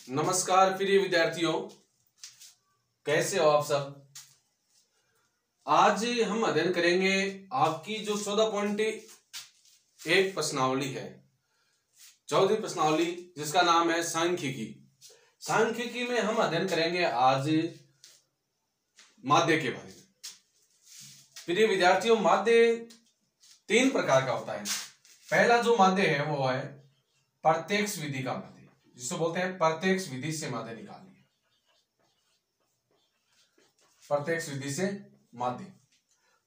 नमस्कार प्रिय विद्यार्थियों, कैसे हो आप सब। आज हम अध्ययन करेंगे आपकी जो 14.1 प्रश्नावली है, चौथी प्रश्नावली, जिसका नाम है सांख्यिकी। सांख्यिकी में हम अध्ययन करेंगे आज माध्य के बारे में। प्रिय विद्यार्थियों, माध्य 3 प्रकार का होता है। पहला जो माध्य है वो है प्रत्यक्ष विधि का माध्य, जिसको बोलते हैं प्रत्यक्ष विधि से माध्य निकालनी है। प्रत्यक्ष विधि से माध्य।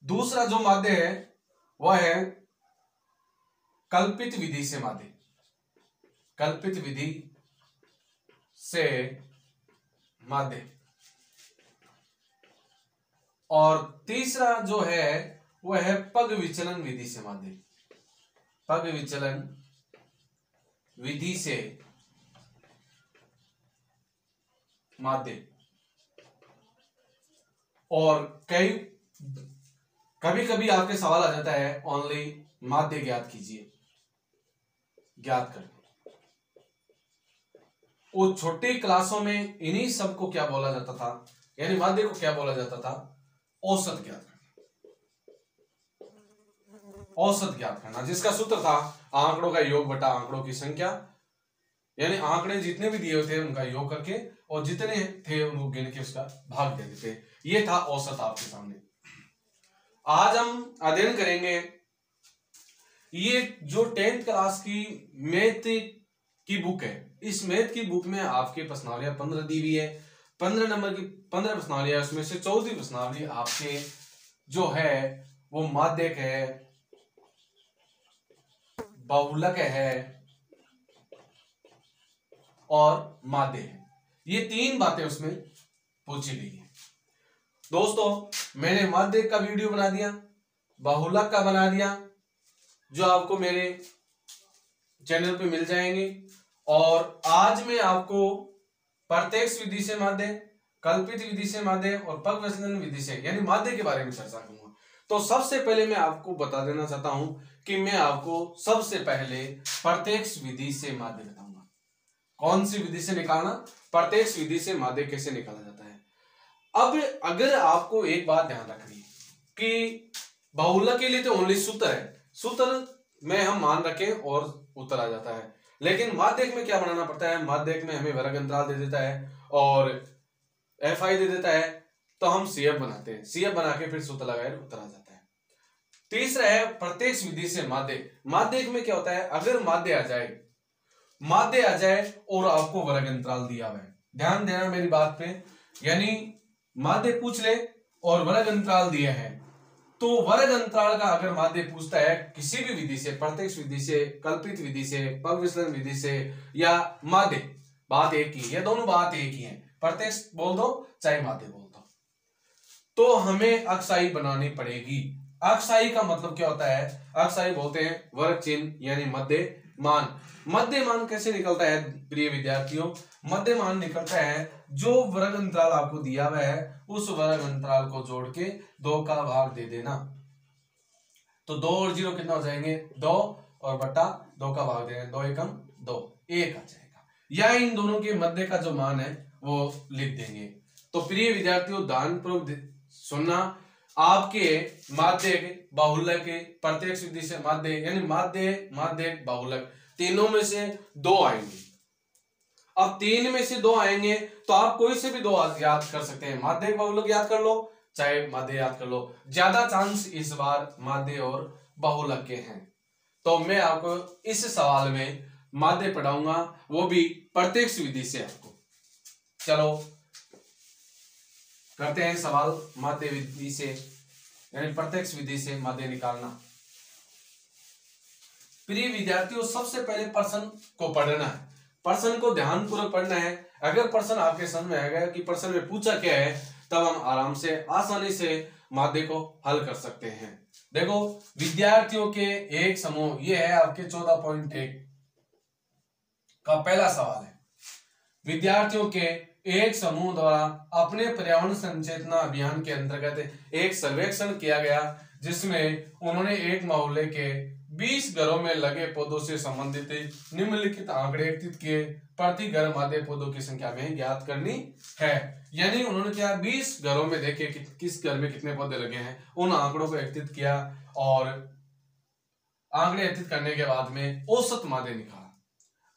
दूसरा जो माध्य है वह है कल्पित विधि से माध्य, कल्पित विधि से माध्य। और तीसरा जो है वह है पग विचलन विधि से माध्य, पग विचलन विधि से माध्य। और कभी कभी आपके सवाल आ जाता है ओनली माध्य ज्ञात कीजिए, ज्ञात करें। वो छोटी क्लासों में इन्हीं सब को क्या बोला जाता था, यानी माध्य को क्या बोला जाता था, औसत ज्ञात करना। औसत ज्ञात करना, जिसका सूत्र था आंकड़ों का योग बटा आंकड़ों की संख्या, यानी आंकड़े जितने भी दिए हुए थे उनका योग करके और जितने थे उनको गिन के उसका भाग दे देते। ये था औसत आपके सामने। आज हम अध्ययन करेंगे ये जो 10th क्लास की मैथ की बुक है। इस मैथ की बुक में आपके प्रश्नावलियां 15 दी हुई है। 15 नंबर की 15 प्रश्नावलियां, उसमें से 14वीं प्रश्नावली आपके जो है वो माध्यक है, बहुलक है और माध्य है। ये 3 बातें उसमें पूछी गई है। दोस्तों, मैंने माध्य का वीडियो बना दिया, बहुलक का बना दिया, जो आपको मेरे चैनल पे मिल जाएंगे। और आज मैं आपको प्रत्यक्ष विधि से माध्य, कल्पित विधि से माध्य और पग विचलन विधि से यानी माध्य के बारे में चर्चा करूंगा। तो सबसे पहले मैं आपको बता देना चाहता हूं कि मैं आपको सबसे पहले प्रत्यक्ष विधि से माध्य बताऊंगा। कौन सी विधि से निकालना, प्रत्यक्ष विधि से माध्य कैसे निकाला जाता है। अब अगर आपको एक बात ध्यान रखनी है कि बहुलक के लिए तो ओनली सूत्र है, सूत्र में हम मान रखें और उत्तर आ जाता है। लेकिन माध्यक में क्या बनाना पड़ता है, माध्यक में हमें वर्ग अंतराल दे देता है और FI दे देता है, तो हम CF बनाते हैं, CF बना के फिर सूत्र लगाए उत्तर आ जाता है। तीसरा है प्रत्यक्ष विधि से माध्य। माध्यक में क्या होता है, अगर माध्य आ जाए और आपको वर्ग अंतराल दिया हुआ है, ध्यान देना मेरी बात पे, यानी माध्य पूछ ले और वर्ग अंतराल दिया है, तो वर्ग अंतराल का अगर माध्य पूछता है किसी भी विधि से, प्रत्यक्ष विधि से, कल्पित विधि से, पग विचलन विधि से या माध्य, बात एक ही है, दोनों बात एक ही है, प्रत्यक्ष बोल दो चाहे माध्य बोल दो, तो हमें अक्षाई बनानी पड़ेगी। अक्षाई का मतलब क्या होता है, अक्षाई बोलते हैं वर्ग चिन्ह यानी मध्य मान। मध्य मान कैसे निकलता है प्रिय विद्यार्थियों, मध्य मान निकलता है जो वर्ग अंतराल आपको दिया हुआ है उस वर्ग अंतराल को जोड़ के 2 का भाग दे देना। तो 2 और 0 कितना हो जाएंगे, 2 और बटा 2 का भाग देना, 2 एकम 2, 1 आ जाएगा। या इन दोनों के मध्य का जो मान है वो लिख देंगे। तो प्रिय विद्यार्थियों, ध्यानपूर्वक सुनना, आपके माध्य, बहुलक, प्रत्यक्ष विधि से माध्य यानी माध्य बहुलक तीनों में से 2 आएंगे। अब 3 में से 2 आएंगे तो आप कोई से भी 2 याद कर सकते हैं, माध्य बहुलक याद कर लो चाहे माध्य याद कर लो, ज्यादा चांस इस बार माध्य और बहुलक के हैं। तो मैं आपको इस सवाल में माध्य पढ़ाऊंगा, वो भी प्रत्यक्ष विधि से आपको। चलो करते हैं सवाल माध्य विधि से यानी प्रत्यक्ष विधि से माध्य निकालना। प्रिय विद्यार्थियों, सबसे पहले प्रश्न को पढ़ना है, प्रश्न को ध्यानपूर्वक पढ़ना है। अगर प्रश्न आपके समझ में आ गया कि प्रश्न में पूछा क्या है, तब हम आराम से आसानी से माध्य को हल कर सकते हैं। देखो, विद्यार्थियों के एक समूह, ये है आपके 14.1 का पहला सवाल है। विद्यार्थियों के एक समूह द्वारा अपने पर्यावरण संचेतना अभियान के अंतर्गत एक सर्वेक्षण किया गया, जिसमें उन्होंने एक मोहल्ले के 20 घरों में लगे पौधों से संबंधित निम्नलिखित आंकड़े एकत्रित किए, प्रति घर मादे पौधों की संख्या में ज्ञात करनी है। यानी उन्होंने क्या 20 घरों में देखे कि किस घर में कितने पौधे लगे हैं, उन आंकड़ों को एकत्रित किया और आंकड़े एकत्रित करने के बाद में औसत मादे निकाला।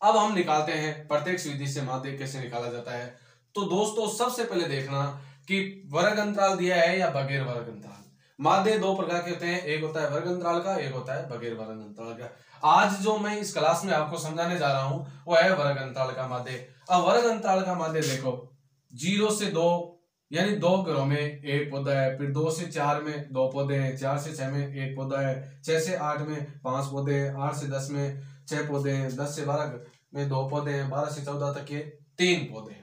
अब हम निकालते हैं प्रत्यक्ष विधि से मादे कैसे निकाला जाता है। तो दोस्तों सबसे पहले देखना कि वर्ग अंतराल दिया है या बगैर वर्ग अंतराल। मादे दो प्रकार के होते हैं, एक होता है वर्ग अंतराल का, एक होता है बगैर वर्ग अंतराल का। आज जो मैं इस क्लास में आपको समझाने जा रहा हूं वो है वर्ग अंतराल का मादे। अब वर्ग अंतराल का मादे देखो, 0 से 2 यानी 2 घरों में एक पौधा है, फिर 2 से 4 में 2 पौधे हैं, 4 से 6 में एक पौधा है, 6 से 8 में 5 पौधे हैं, 8 से 10 में 6 पौधे हैं, 10 से 12 में 2 पौधे हैं, 12 से 14 तक के 3 पौधे हैं।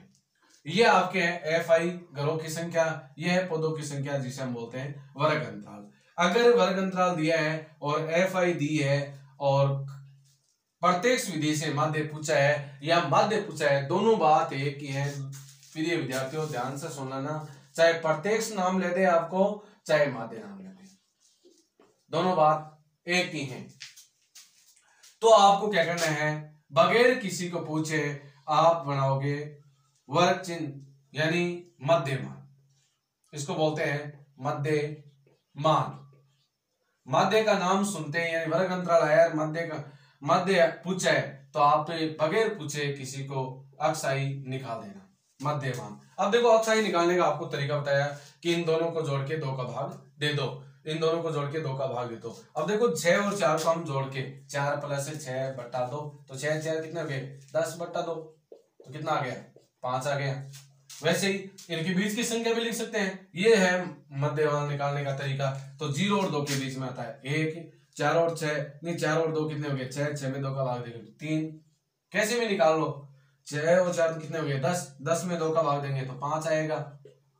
ये आपके हैं FI घरों की संख्या, ये है पौधों की संख्या जिसे हम बोलते हैं वर्ग अंतराल। अगर वर्ग अंतराल दिया है और FI दी है और प्रत्यक्ष विधि से माध्य पूछा है या माध्य पूछा है, दोनों बात एक ही है। प्रिय विद्यार्थियों ध्यान से सुनना ना, चाहे प्रत्यक्ष नाम ले दे आपको चाहे माध्य नाम ले दे, दोनों बात एक ही है। तो आपको क्या करना है, बगैर किसी को पूछे आप बनाओगे वर्ग चिन्ह यानी मध्यमान, इसको बोलते हैं मध्यमान। मध्य का नाम सुनते हैं यानी वर्ग अंतराल आया, मध्य का मध्य पूछा है तो आप बगैर पूछे किसी को अक्षाई निकाल देना, मध्यमान। अब देखो अक्षाई निकालने का आपको तरीका बताया कि इन दोनों को जोड़ के 2 का भाग दे दो, इन दोनों को जोड़ के 2 का भाग दे दो। अब देखो 6 और 4 को हम जोड़ के 4 + 6 बटा 2, तो 6 4 कितने हो गए 10 बटा 2, तो कितना आ गया 5 आ गया। वैसे ही इनके बीच की संख्या भी लिख सकते हैं, ये है मध्यमान निकालने का तरीका। तो 0 और 2 के बीच में आता है 1, 4 और 6 नहीं 4 और 2 कितने हो गए 6, 6 में 2 का भाग देंगे 3, कैसे भी निकाल लो। 6 और 4 कितने हो गए 10, 10 में 2 का भाग देंगे तो 5 आएगा।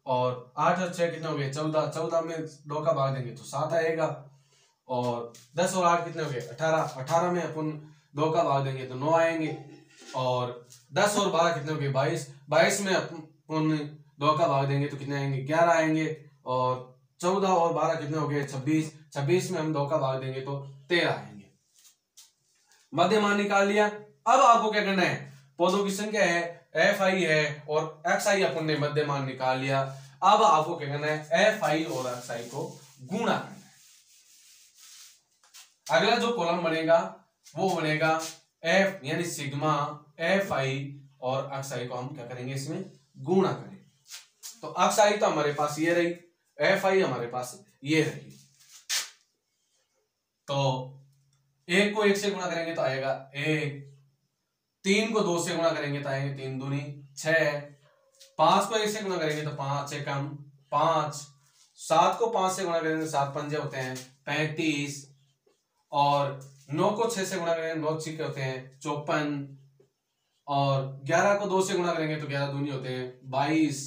और 8 और 6 कितने हो गए 14, 14 में 2 का भाग देंगे तो 7 आएगा। और 10 और 8 कितने हो गए 18, 18 में अपन 2 का भाग देंगे तो 9 आएंगे। और 10 और 12 कितने हो गए 22, 22 में अपन 2 का भाग देंगे तो कितने आएंगे 11 आएंगे। और 14 और 12 कितने हो गए 26, 26 में हम 2 का भाग देंगे तो 13 आएंगे। मध्यमान निकाल लिया। अब आपको क्या करना है, पौधों की संख्या है FI है और XI अपन ने मध्यमान निकाल लिया। अब आपको क्या करना है FI और XI को गुणा करना है। अगला जो कॉलम बनेगा वो बनेगा F यानी सिग्मा FI और XI को हम क्या करेंगे इसमें गुणा करेंगे। तो XI तो हमारे पास ये रही, FI हमारे पास ये रही। तो 1 को 1 से गुणा करेंगे तो आएगा 1, 3 को 2 से गुणा करेंगे तो आएंगे 3 दूनी 6, 5 को 1 से गुणा करेंगे तो 5 से कम 5, 7 को 5 से गुणा करेंगे 7 पंजे होते हैं 35, और 9 को 6 से गुणा करेंगे 9 6 होते हैं 54, और 11 को 2 से गुणा करेंगे तो 11 दूनी होते हैं 22,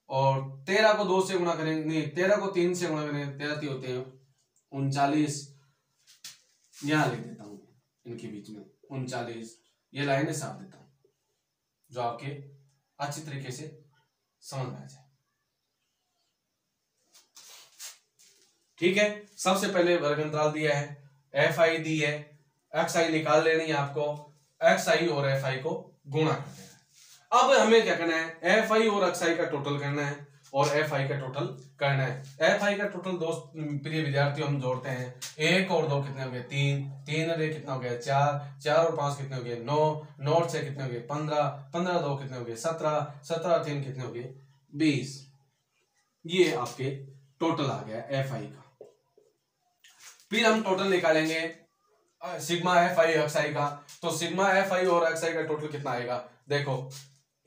और 13 को 2 से गुणा करेंगे नहीं 13 को 3 से गुणा करेंगे 13 3 होते हैं 39। यहां लिख देता हूं इनके बीच में 39, ये लाइनें साफ देता हूं जो आपके अच्छी तरीके से समझ में आ जाए। ठीक है, सबसे पहले वर्ग अंतराल दिया है, FI दी है, XI निकाल लेनी है आपको, XI और FI को गुणा कर देना है। अब हमें क्या करना है FI और XI का टोटल करना है और FI का टोटल करना है। FI का टोटल दोस्त प्रिय विद्यार्थियों हम जोड़ते हैं, 1 और 2 कितने हो गए 3, 3 और 1 कितना हो गया 4, 4 और 5 कितने हो गए 9, 9 और 6 कितने हो गए 15, 15 2 कितने हो गए 17, 17 और 3 कितने हो गए 20। ये आपके टोटल आ गया FI का। फिर हम टोटल निकालेंगे सिग्मा FI XI का। तो सिग्मा FI और XI का टोटल कितना आएगा, देखो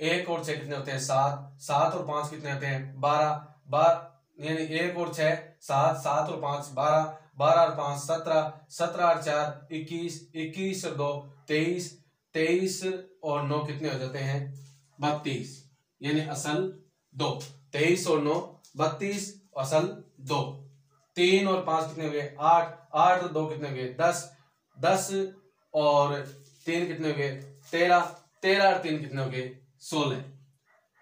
1 और 6 कितने होते हैं 7, 7 और 5 कितने होते हैं 12, 12 यानी 1 और 6 7, 7 और 5 12, 12 और 5 17, 17 और 4 21, 21 और 2 23, 23 और 9 कितने हो जाते हैं 32, यानी असल 2, 23 और 9 32 असल 2, 3 और 5 कितने हो गए 8, 8 और 2 कितने हो गए 10, 10 और 3 कितने हो गए 13, 13 और 3 कितने हो गए 16।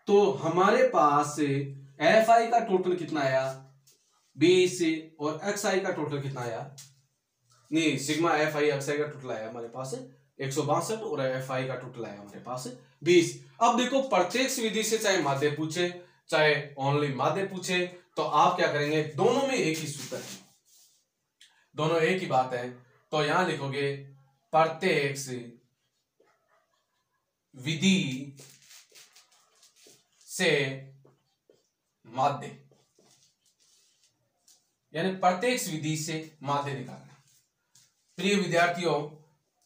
तो हमारे पास FI का टोटल कितना आया 20 और XI का टोटल कितना आया नहीं, सिग्मा एफ आई एक्स आई का टोटल आया हमारे पास 162 और एफ आई का टोटल आया हमारे पास 20। अब देखो प्रत्यक्ष विधि से चाहे माध्य पूछे चाहे ओनली माध्य पूछे, तो आप क्या करेंगे, दोनों में एक ही सूत्र है, दोनों एक ही बात है। तो यहां लिखोगे प्रत्यक्ष विधि से माध्य, यानी प्रत्यक्ष विधि से माध्य निकालना। प्रिय विद्यार्थियों,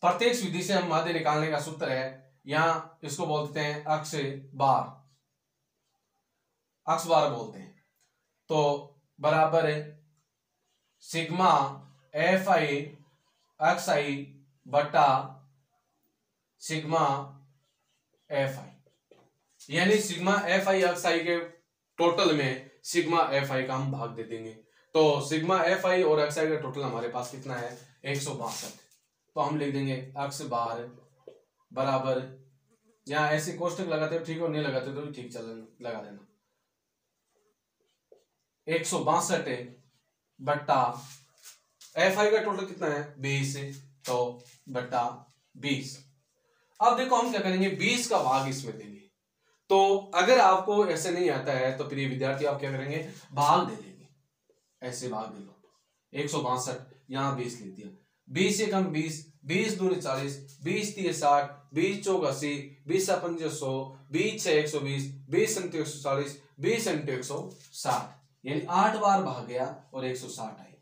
प्रत्यक्ष विधि से हम माध्य निकालने का सूत्र है, यहां इसको बोलते हैं अक्ष बार, अक्ष बार बोलते हैं। तो बराबर है सिग्मा एफ आई एक्स आई बटा सिग्मा एफ आई, यानी सिग्मा एफ आई एक्स आई के टोटल में सिग्मा एफ आई का हम भाग दे देंगे। तो सिग्मा एफ आई और एक्स आई का टोटल हमारे पास कितना है, 162। तो हम लिख देंगे अक्ष बार बराबर, यहां ऐसे कोष्टक लगाते हो ठीक हो, नहीं लगाते तो भी ठीक चल लगा देना, 162 बट्टा एफ आई का टोटल कितना है 20, तो बट्टा 20। अब देखो हम क्या करेंगे, 20 का भाग इसमें देंगे। तो अगर आपको ऐसे नहीं आता है तो प्रिय विद्यार्थी आप क्या करेंगे, भाग दे देंगे, ऐसे भाग दे लो, 162 यहां 20 लिख दिया, 20 से कम 20, 20 दूनी 40, 20 तीय 60, 20 चौक 80, 20 पंजे 100, 20 6 120, 20 अंटे 140, 20 अंटे 160, यानी 8 बार भाग गया और 160 आई,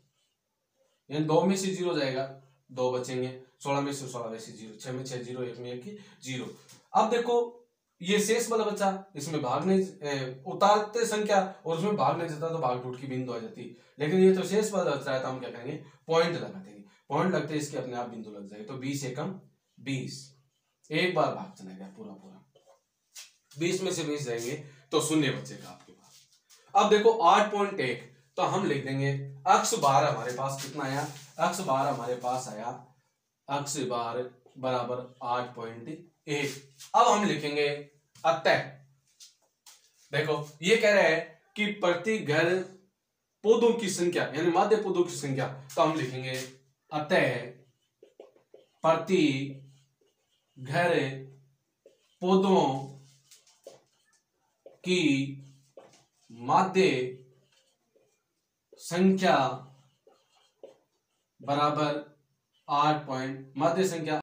यानी 2 में से 0 जाएगा, 2 बचेंगे, 16 में से 16 वैसे 0, 6 में 6 0, 1 में 1 0। अब देखो ये शेष वाला बच्चा, इसमें भागने उतारते संख्या और उसमें भागने जाता तो भाग टूट की बिंदु आ जाती, लेकिन ये तो शेष वाला बच्चा है, तो हम क्या करेंगे, पॉइंट लगा देंगे, पॉइंट लगते इसके अपने आप बिंदु लग जाएगी। तो 20 एकम 20, एक बार भाग चला गया पूरा पूरा, 20 में से 20 जाएंगे तो शून्य बचेगा आपके पास। अब देखो 8.1, तो हम लिख देंगे अक्ष बार हमारे पास कितना आया, अक्ष बार हमारे पास आया, अक्ष बार बराबर 8.1। अब हम लिखेंगे अतः, देखो ये कह रहा है कि प्रति घर पौधों की संख्या, यानी माध्य पौधों की संख्या, तो हम लिखेंगे अतः प्रति घर पौधों की माध्य संख्या बराबर 8 माध्य संख्या